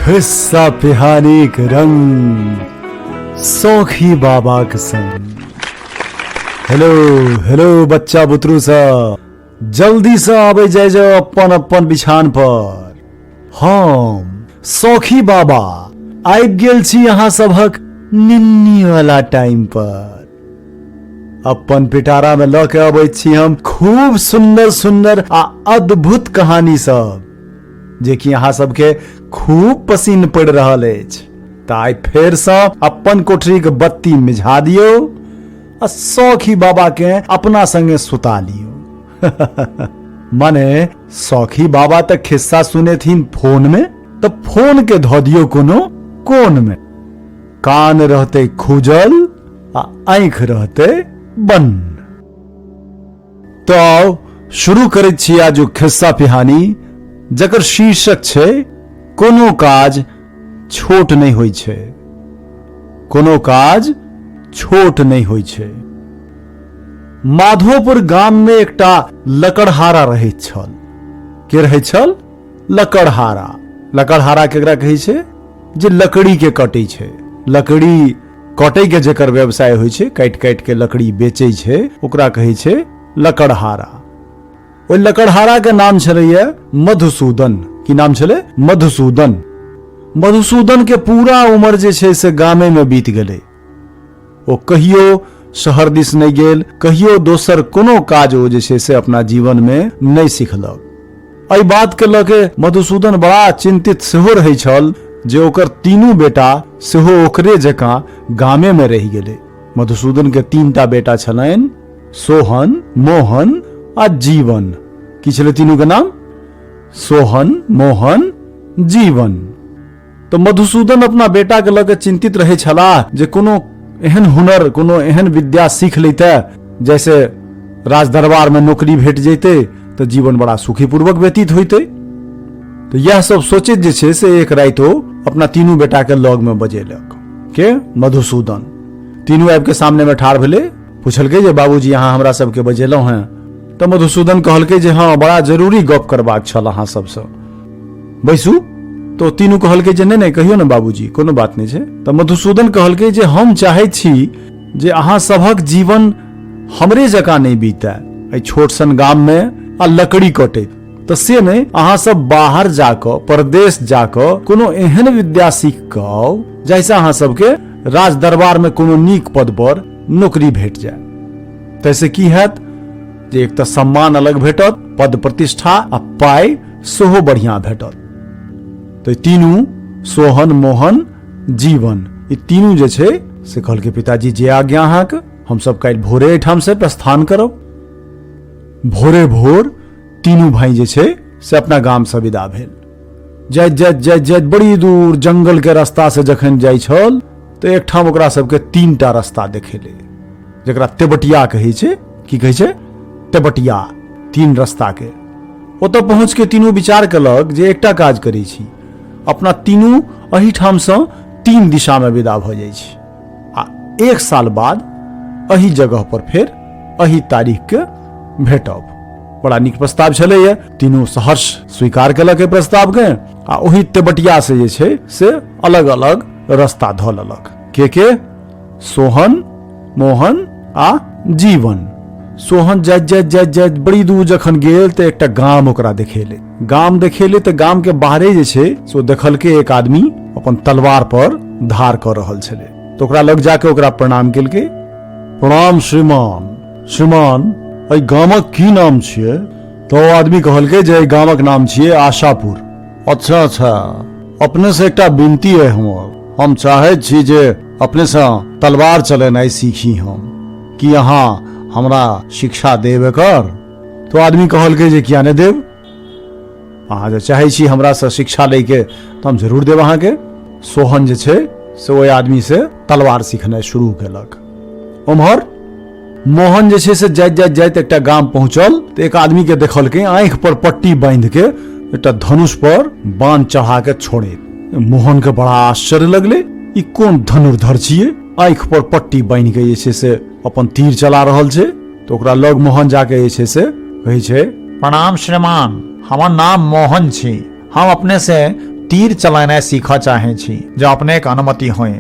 खिस्सा पिहानी के रंग सौखी बाबा के संग। हेलो हेलो बच्चा बुतरू सा, जल्दी से आबे जाए जाओ अपन अपन बिछान पर। हम सौखी बाबा आबि गेल छी यहाँ सबहक निन्नी वाला टाइम पर। अपन पिटारा में ल के अबै छी हम खूब सुंदर सुंदर आ अद्भुत कहानी सब, जे कि यहाँ सबके खूब पसीन पड़ रहा अछि। ताई फेर से अपन कोठरी के बत्ती मिझा दियो आ सौखी बाबा के अपना संगे सुता लियो। माने सौखी बाबा तक खिस्सा सुने थीन फोन में, तो फोन के धो दियो कोनो कोन में। कान रहते खुजल आ आंख रहते बंद। तो आओ शुरू करे छी आज खिस्सा पिहानी, जकर शीर्षक छे कोनो काज छोट नहीं होई छे। कोनो काज छोट नहीं होई छे। माधोपुर गाम में एकटा लकड़हारा रहैत छल। के रहैत छल? लकड़हारा। लकड़हारा केकरा कहै छै? जे लकड़ी के कटै छै। लकड़ी कटै के जेकर व्यवसाय होइ छै, काट काट के लकड़ी बेचै छै, ओकरा कहै छै लकड़हारा। ओइ लकड़हारा के नाम छलैया मधुसूदन। की नाम छलै? मधुसूदन। मधुसूदन के पूरा उम्र जे छै से गामे में बीत गेलै। ओ कहियो शहर दिस नहीं गेल, कहियो दोसर कोनो काज ओ जे छै से अपना जीवन में नहीं सिखलक। एहि बात के लऽ के मधुसूदन बड़ा चिंतित सेहो रहै छल जे ओकर तीनू बेटा सेहो ओकरे जकां गामे में रहि गेलै। मधुसूदन के तीनटा बेटा छलनि, सोहन, मोहन आ जीवन। की छलै तीनू के नाम? सोहन, मोहन, जीवन। तो मधुसूदन अपना बेटा के लऽ के चिंतित रहै छलाह जे कोनो एहन हुनर, कोनो एहन विद्या सीख लेते जैसे राज दरबार में नौकरी भेट जैते तो जीवन बड़ा सुखीपूर्वक व्यतीत होइते। तो यह सब सोचैत जे छै से एक रात ओ अपना तीनू बेटा के लग में बजेलक। के? मधुसूदन। तीनू आबि के सामने में ठाढ़ भेले, पूछलकै जे बाबूजी अहाँ हमरा सबके बजेलहुं हैं। तो मधुसूदन कहलकै जे हाँ, बड़ा जरूरी गप करबाक छल अहाँ सबसँ, बैसू। तो तीनू कहलकै जे नहीं नहीं कहियो ना बाबूजी, कोनो बात नहीं छै। तो मधुसूदन कहलकै जे हम चाहै छी जे अहाँ सबहक जीवन हमरे जकां नहीं बीते, एहि छोट सन गाम में आ लकड़ी कटे। तो से नहीं, अहाँ सब बाहर जाकर, परदेश जाकर कोनो एहन विद्या सीख के आओ जैसे अहाँ सबके राज दरबार में कोनो नीक पद पर नौकरी भेट जाए। तैसे की हैत जे एक तो सम्मान अलग भेटत, पद प्रतिष्ठा आ पाई सेहो बढ़िया भेटत। तो तीनू सोहन, मोहन, जीवन, ई तीनू जे छै से कहलकै पिताजी जे आज्ञा अहाँके, हम सब काल्हि भोरे एहिठाम से प्रस्थान करब। भोरे भोर तीनू भाई जे छै से अपना गाम से विदा भेल। जाइत जाइत जाइत जाइत बड़ी दूर जंगल के रास्ता से जखन जाइ छल तो एकठाम ओकरा सबके तीनटा रास्ता देखेले, जकरा तेबटिया कहै छै। की कहै छै? तेबटिया। तीन रास्ता के। ओतऽ पहुंच के तीनू विचार केलक जे एकटा काज करै छी, अपना तीनू अहिठाम से तीन दिशा में विदा भ जाइ छी आ 1 साल बाद अही जगह पर फेर अही तारीख के भेटब। बड़ा नीक प्रस्ताव छलैया। तीनू सहर्ष स्वीकार केलक ए प्रस्ताव के आ ओही तेबटिया से जे छै से अलग अलग रास्ता धऽ लेलक। के? सोहन, मोहन आ जीवन। सोहन जाइत जाइत जाइत जाइत बड़ी दूर जखन गेल तो एकटा गाम ओकरा देखेले। गाम देखेले तो गाम के बाहरे जे छै सो देखलकै एक आदमी अपन तलवार पर धार कर रहल छले। तो ओकरा लग जाके ओकरा प्रणाम केलकै। प्रणाम श्रीमान। श्रीमान, एहि गामक की नाम छियै? तो आदमी कहलकै जे एहि गामक नाम छियै आशापुर। अच्छा अच्छा, अपने से एकटा विनती है हमर। हम चाहै छी जे अपने से तलवार चलेनाइ सीखी हम, कि अहाँ हमरा शिक्षा देब एकर? तो आदमी कहलकै जे किया नहीं देब, अहाँ जे चाहै छी हमरा से शिक्षा लै के तो हम जरूर देब अहाँके। सोहन जे छै से ओहि आदमी से तलवार सीखनाइ शुरू केलक। उम्हर मोहन जे छै से जाइत जाइत जाइत एकटा गाम पहुंचल तो एक आदमी के देखलकै आंख पर पट्टी बांध के एकटा धनुष पर बाण चढ़ा के छोड़े। मोहन के बड़ा आश्चर्य लगले, ई कोन धनुर्धर छियै, आंख पर पट्टी बांध के जे छै से अपन तीर चला रहल छै। तो ओकरा लग मोहन जाके जे छै से कहै छै, प्रणाम श्रीमान, हमर नाम मोहन छी। हम अपने से तीर चलाना सीखऽ चाहे छी, जो अपने के अनुमति होए।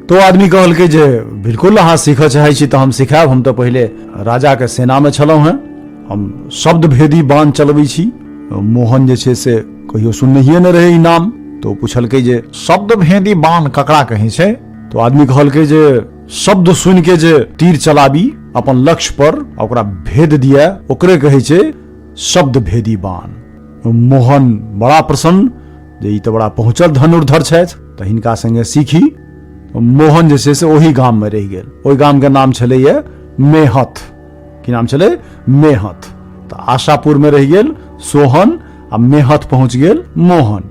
तो आदमी कहल के जे बिल्कुल अहाँ सीखऽ चाहे छी तो हम सिखायब। हम तो पहले राजा के सेना में छलहुं हैं, हम शब्द भेदी बाण चलबै छी। मोहन जे छै से कहियो सुनहिए न रहे ई नाम, तो पूछलकै जे शब्द भेदी बाण ककरा कहे छै? तो आदमी कहलकै जे शब्द सुन के जे तीर चलाबी अपन लक्ष्य पर ओकरा भेद दिया ओकरे कहे छै शब्द भेदी बाण। मोहन बड़ा प्रसन्न जे ई तो बड़ा पहुंचल धनुर्धर छथि, तो हिनका संगे सीखी। मोहन जे छै से ओही गाम में रहि गेल। ओहि गाम के नाम छलैया मेहत। की नाम छलै? मेहत। तो आशापुर में रहि गेल सोहन आ मेहत पहुंच गेल मोहन।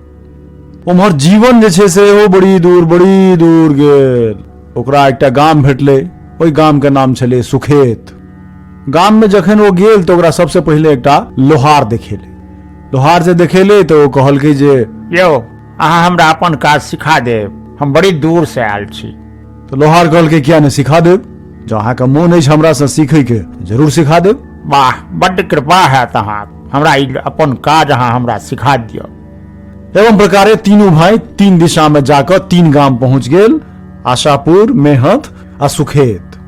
उम्हर जीवन जे छै से ओ बड़ी दूर गेल। ओकरा एकटा गाम भेटले, ओहि गाम के नाम छलै सुखेत। गाम में जखन वो गेल तो ओकरा सबसे पहले एकटा लोहार देखेले। लोहार से देखेले तो वो कहलकै जे यौ अहाँ हमरा अपन काज सिखा देब, हम बड़ी दूर से आयल छी। तो लोहार कहलकै किया नहीं सिखा देब, जो अहाँ के मोन अछि हमरा से सीखे के जरूर सिखा देब। वाह, बड्ड कृपा है तहाँ, हमरा अपन काज अहाँ हमरा सिखा दियो। एवं प्रकारे तीनों भाई तीन दिशा में जाकर तीन गाम पहुंच गेल, आशापुर, मेहत आ सुखेत।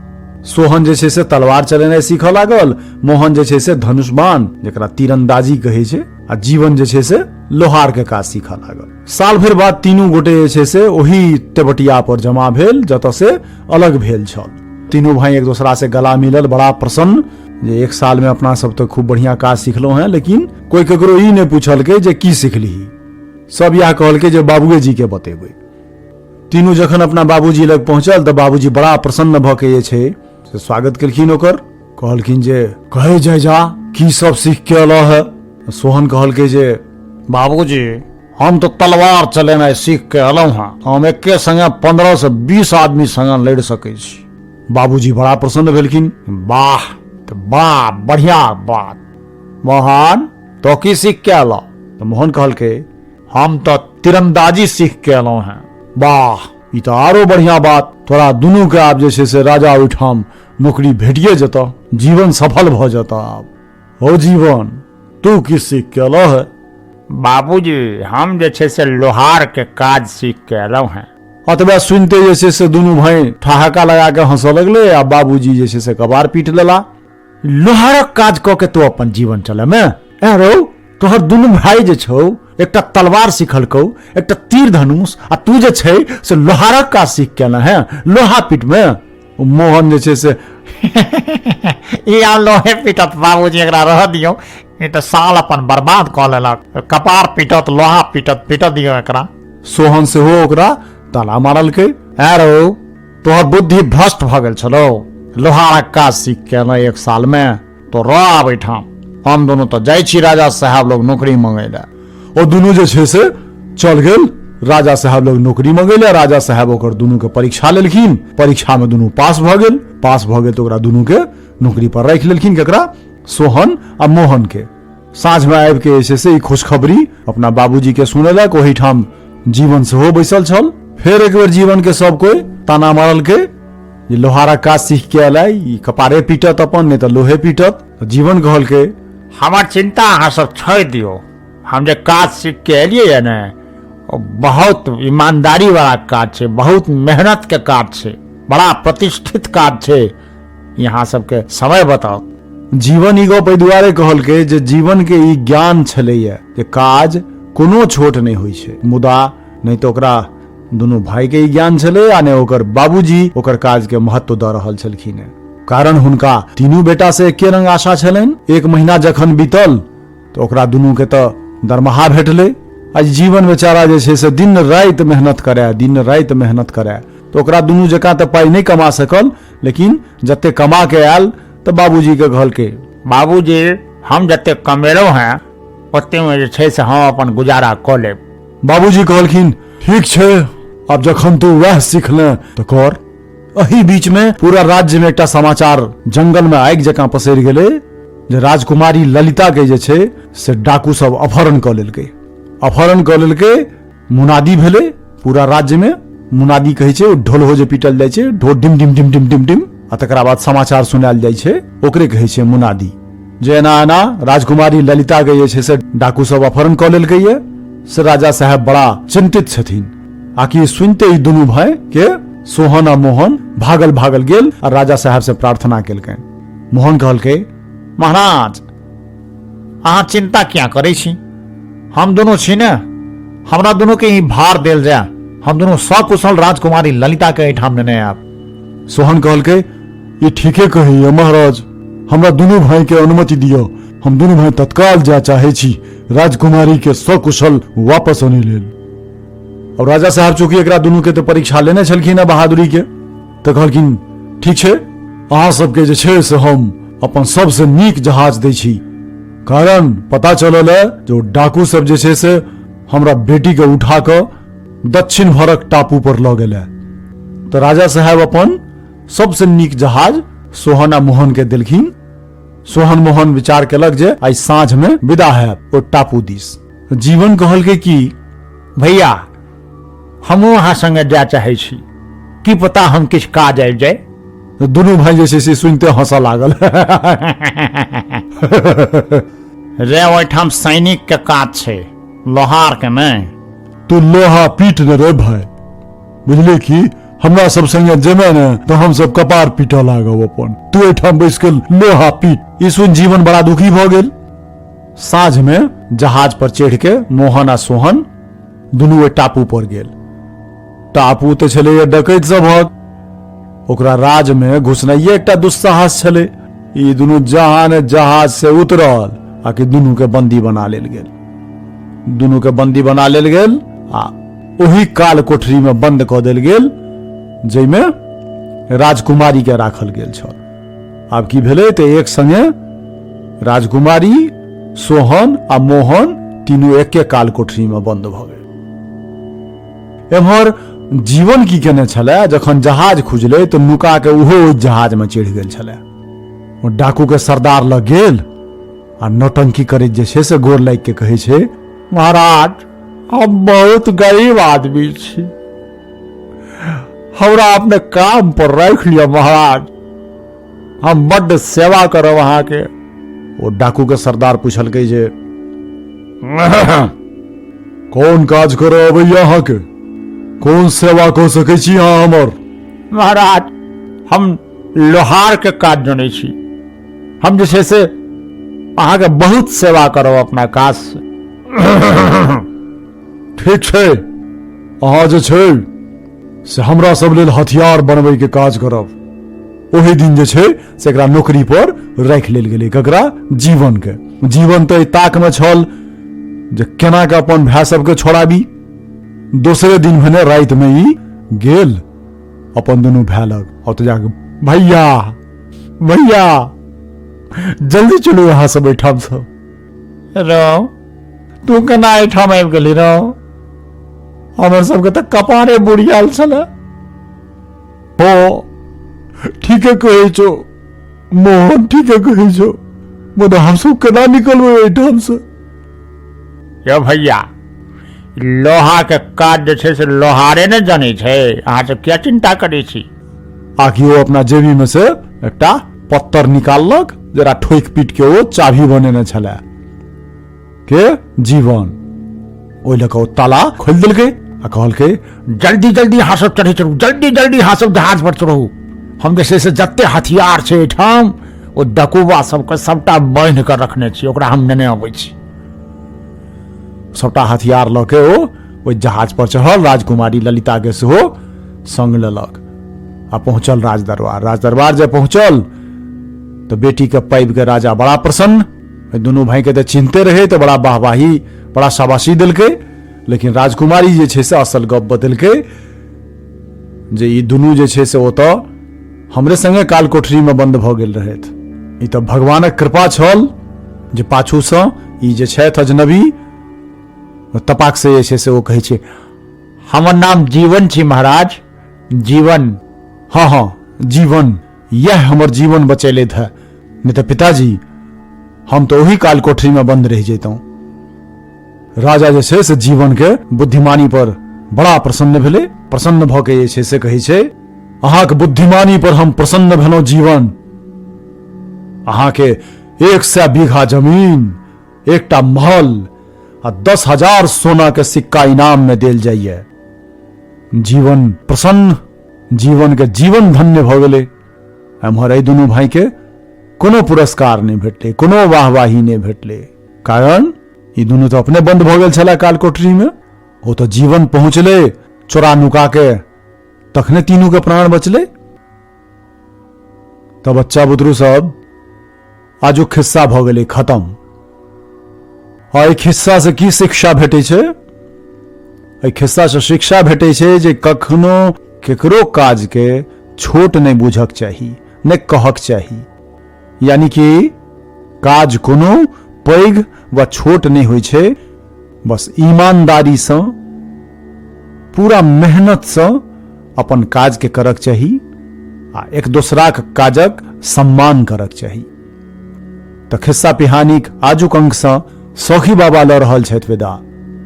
सोहन जे छै से तलवार चलेनाइ सीखऽ लागल, मोहन जे छै से धनुष बाण जेकरा तीरंदाजी कहे छै, आ जीवन जे छै से लोहार के काज सीखऽ लागल। साल भर बाद तीनों गोटे जे छै से ओही तेवटिया पर जमा भेल जतऽ से अलग भेल छल। तीनों भाई एक दूसरा से गला मिलल, बड़ा प्रसन्न जे एक साल में अपना सब तो खूब बढ़िया काज सिखलो हैं, लेकिन कोई ककरो ई नहीं पूछलकै जे की सिखली। सब यह कहलकै जे बाबूए जी के बतेबै। तीनों जखन अपना बाबूजी लग पहुंचल तो बाबूजी बड़ा प्रसन्न भ के जे छै से स्वागत केलखिन ओकर। कहलखिन जे कहे जाय जा की सब सीख के अल है। सोहन कहलकै जे बाबूजी हम तो तलवार चलेनाइ सीख के अलौ हैं, हम एके संगे 15 से 20 आदमी संगे लड़ सकै छी। बाबूजी बड़ा प्रसन्न भेलखिन। वाह, तो बड़ा बढ़िया बात। मोहन तो की सीख के अल? तो मोहन कहलकै हम तो तीरंदाजी सीख के अलौ हैं। वाह, ई तो आरो बढ़िया बात। तोरा दुनू के आब जे छै से राजा ओहिठाम नौकरी भेटिए जता, जीवन सफल भ जाता। आब ओ जीवन तू की सीख के अल है? बाबूजी हम जे छै से लोहार के काज सीख के अलौ हैं। अतबा सुनते जे छै से दुनू भाई ठहाका लगा के हंसऽ लगले आ बाबूजी जे छै से कबार पीट लेला। लोहारक काज क के तू अपन जीवन चले में? एरो तोहर दुनू भाई जे छौ एकटा तलवार सिखलकौ, एकटा तीर धनुष, आ तू जे छै से लोहारक काज सीख के ना है लोहा पीट में। मोहन जे छै से या लोहे पीटत बाबूजी, एकरा रह दियो, ई तो साल अपन बर्बाद क लेलक। कपार पीटत, लोहा पीटत, पीट दियो एकरा। सोहन से हो ओकरा ताला मारलकै। एरो तोहर बुद्धि भ्रष्ट भ गेल छलो, लोहारक काज सीख के ना एक साल में तो रह आब एठाम। हम दोनों तो जाय छी राजा साहब लोग नौकरी मांगे ला। ओ दुनू जे छै से चल गेल राजा साहब लोग नौकरी मांगे ला। राजा साहब ओकर दुनू के परीक्षा लेलखिन, परीक्षा में दुनू पास भ गेल। पास भ गेल तो ओकरा दुनू के नौकरी पर राखि लेलखिन। केकरा? सोहन आ मोहन के। साँझ में आबि के जे छै से ई खुशखबरी अपना बाबूजी के सुनेलक। ओही ठाम जीवन सेहो बैसल छल। फिर एक बेर जीवन के सब कोई ताना मारल के जे लोहारा काज सीख के अलै, ई कपारे पीटत अपन, नहीं तो लोहे पीटत। जीवन कहल के हमार चिंता अहाँ सब छोड़ दियो, हम जे काज सीख के एलिए ने बहुत ईमानदारी वाला काज छे, बहुत मेहनत के काज छे, बड़ा प्रतिष्ठित काज छे। यहाँ सबके समय बताओ। जीवन ई गप एहि दुआरे कहल के जे जीवन के ई ज्ञान छलैया जे काज कोनो छोट नहीं होइ छै। मुदा नहीं तो ओकरा दुनू भाई के ई ज्ञान छलै आ ने ओकर बाबूजी ओकर काज के महत्व द रहल छलखिन है। कारण हुनका तीनू बेटा से एके रंग आशा छलनि। एक महीना जखन बीतल तो ओकरा दुनू के तो दरमाहा भेटले। आज जीवन बेचारा जे छै से दिन राति मेहनत करे, दिन राति मेहनत करे, तो ओकरा दुनू जकां तो पाई नहीं कमा सकल, लेकिन जते कमा के आयल तो बाबूजी के कहल के बाबूजी हम जते कमेलो हैं ओते में जे छै से हम अपन गुजारा क लेब। बाबूजी कहलखिन ठीक छै, अब जखन तू वह सीखले तो कर। अही बीच में पूरा राज्य में एकटा समाचार जंगल में आगि जकां पसरि गेलै जे राजकुमारी ललिता के जे छै से डाकू सब अपहरण क लेलकै। अपहरण क लेलकै, मुनादी भेलै पूरा राज्य में। मुनादी कहै छै ढोल हो जे पीटल जाइ छै, ढोल डिम डिम डिम डिम डिम डिम, आ तकरा बाद समाचार सुनायल जाइ छै, ओकरे कहै छै मुनादी। जे एना एना राजकुमारी ललिता के जे छै से डाकू सब अपहरण क लेलकै ये। से राजा साहब बड़ा चिंतित छथिन। आकि सुनते ही दुनू भाई के सोहन आ मोहन भागल भागल गेल और राजा साहब से प्रार्थना केलकनि। मोहन कहलकै, महाराज अहाँ चिंता क्या करै छी, हम दोनों छी ने, हमरा दोनों के ही भार देल जाय, हम दोनों सकुशल राजकुमारी ललिता के एहिठाम नेने आयब। सोहन कहलकै, ये ठीके कहैया महाराज, हमरा दुनू भाई के अनुमति दियो, हम दुनू भाई तत्काल जा चाहे छी राजकुमारी के सकुशल वापस आने लेल। और राजा साहब चूंकि एकरा दुनू के तो परीक्षा लेने छलखिन है बहादुरी के, तो कहलखिन ठीक छै, अहाँ सबके जे छै से हम अपन सबसे नीक जहाज दै छी, कारण पता चलल है जो डाकू सब जे छै से हमरा बेटी के उठा के दक्षिण भरक टापू पर ल गेल है। तो राजा साहब अपन सबसे नीक जहाज सोहन आ मोहन के देलखिन। सोहन मोहन विचार केलक जे आई साँझ में विदा है ओ टापू दिस। जीवन कहलकै कि भैया हमहूँ अहाँ संगे जाय चाहे छी, की पता हम किछु काज आबि जाय। दुनू भाई जे छै से सुनते हंसऽ लागल। रे ओहिठाम सैनिक के काज छै, लोहार के नहीं। तू लोहा पीट न रे भाई, बुझले कि हमरा सब संगे जमे ने तो हम सब कपार पीटऽ लागब अपन, तू एठाम बैस के लोहा पीट। ई सुन जीवन बड़ा दुखी भ गेल। साँझ में जहाज पर चढ़ के मोहन आ सोहन दुनू टापू पर गेल। टापू तो छले डकैत सभक, ओकरा राज में घुसनाइये एकटा दुस्साहस छले। ई दुनू जहान जहाज से उतरल आकि दुनू के बंदी बना लेल गेल। दुनू के बंदी बना लेल गेल आ ओही काल कोठरी में बंद क देल गेल जैमे राजकुमारी के राखल गेल छल। आब की भेलै ते एक संगे राजकुमारी, सोहन आ मोहन तीनू एके काल कोठरी में बंद भ गेल। एम्हर जीवन की केने छले, जखन जहाज खुजले तो नुका के उहो जहाज में चढ़ गेल छले। ओ डाकू के सरदार लग गेल आ नौटंकी करैत जे छै से गोर लागि के कहै छै, महाराज हम बहुत गरीब आदमी छी, हमरा अपने काम पर रख लिया महाराज, हम बड्ड सेवा करब अहाँ के। ओ डाकू के सरदार पूछलकै जे कौन काज करऽ अबैया अहाँ के, कौन सेवा कऽ सकै छी अहाँ हमर? महाराज हम लोहार के काज जनै छी, हम जे छै से अहाँ के बहुत सेवा करब अपना काज से। ठीक छै, अहाँ जे छै से हमरा सब लेल हथियार बनबै के काज करब। ओही दिन जे छै से एकरा नौकरी पर राख लेल गेलै। ककरा? जीवन के। जीवन तो ताक में छल जे केना के अपन भाई सबके छोड़ाबी। दोसरे दिन भने रात में ही गेल अपन दुनू भाई लग और तो जाके भैया भैया जल्दी चलो यहाँ सब एठाम सब। रो तू केना एठाम आबि गेली रो? हमर सबके तो कपारे बुढ़ियाल छले। हो ठीके कहै छो मोहन, ठीके कहै छो, मुदा हम सब केना निकलबै एठाम से? यो भैया लोहा के काज जे छै से लोहारे ने जानै छै, अहाँ सब क्या चिंता करै छी? आकि वो अपना जेबी में से एकटा पत्थर निकाललक, जरा ठोक पीट के वो चाभी बनेने छले के जीवन। ओइ लऽ कऽ ताला खोल देलकै आ कहलकै जल्दी जल्दी अहाँ सब चढ़े चलू, जल्दी जल्दी अहाँ सब जहाज पर चढ़ू, हम जे छै से जते हथियार छै एठाम ओ डकुआ सबके सबटा बांध कर रखने छी, ओकरा हम नेने अबै छी। सबटा हथियार लऽ के ओ जहाज पर चढ़ल, राजकुमारी ललिता के सेहो संग लेलक आ पहुंचल राजदरबार। राजदरबार जब पहुंचल तो बेटी के पाबि के राजा बड़ा प्रसन्न। दुनू भाई के तो चिंते रहे तो बड़ा वाहवाही, बड़ा शाबाशी दिलकै। लेकिन राजकुमारी जे छै से असल गप बतेलकै जे ई दुनू जे छै से ओतऽ हमरे संगे काल कोठरी में बंद भ गेल रहैत। ई तो भगवानक कृपा छल जे पाछू से ई जे छथि अजनबी तपाक से जे छै से ओ कहै छै हमर नाम जीवन छी महाराज, जीवन। हाँ हाँ जीवन, यह हमर जीवन बचेलैत है, नहीं तो पिताजी हम तो वही काल कोठरी में बंद रह जैतौं। राजा जे छै से जीवन के बुद्धिमानी पर बड़ा प्रसन्न भेलै। प्रसन्न भ के जे छै से कहै छै अहाँ के बुद्धिमानी पर हम प्रसन्न भेलौं जीवन। अहाँ के 100 बीघा जमीन, एकटा महल आ 10,000 सोना के सिक्का इनाम में देल जाइए। जीवन प्रसन्न, जीवन के जीवन धन्य भ गेलै। एम्हर एहि दुनू भाई के कोनो पुरस्कार नहीं भेटले, कोनो वाहवाही नहीं भेटले, कारण ई दुनू तो अपने बंद भ गेल छला काल कोठरी में। ओ तो जीवन पहुंचले चोरा नुका के, तखने तीनू के प्राण बचले। तब बच्चा बुतरू सब आजू खिस्सा भ गेलै खत्म। और एहि खिस्सा से की शिक्षा भेटै छै? एहि खिस्सा से शिक्षा भेटै छै जे कखनो केकरो काज के छोट नहीं बुझक चाही, नहीं कहक चाही। यानी कि काज कोनो पैघ व छोट नहीं होइ छै, बस ईमानदारी से, पूरा मेहनत से अपन काज के करक चाही आ एक दोसराक काजक सम्मान करक चाही। तो खिस्सा पिहानीक आजुक अंक से सौखी बाबा ल रहल छथि विदा।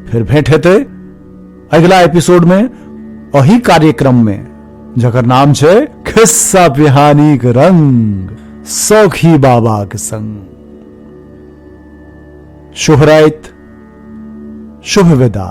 फिर भेंट हेतै अगला एपिसोड में अही कार्यक्रम में, जकर नाम छै खिस्सा पिहानीक रंग, सौखी बाबा के संग। शुभ राति, शुभ विदा।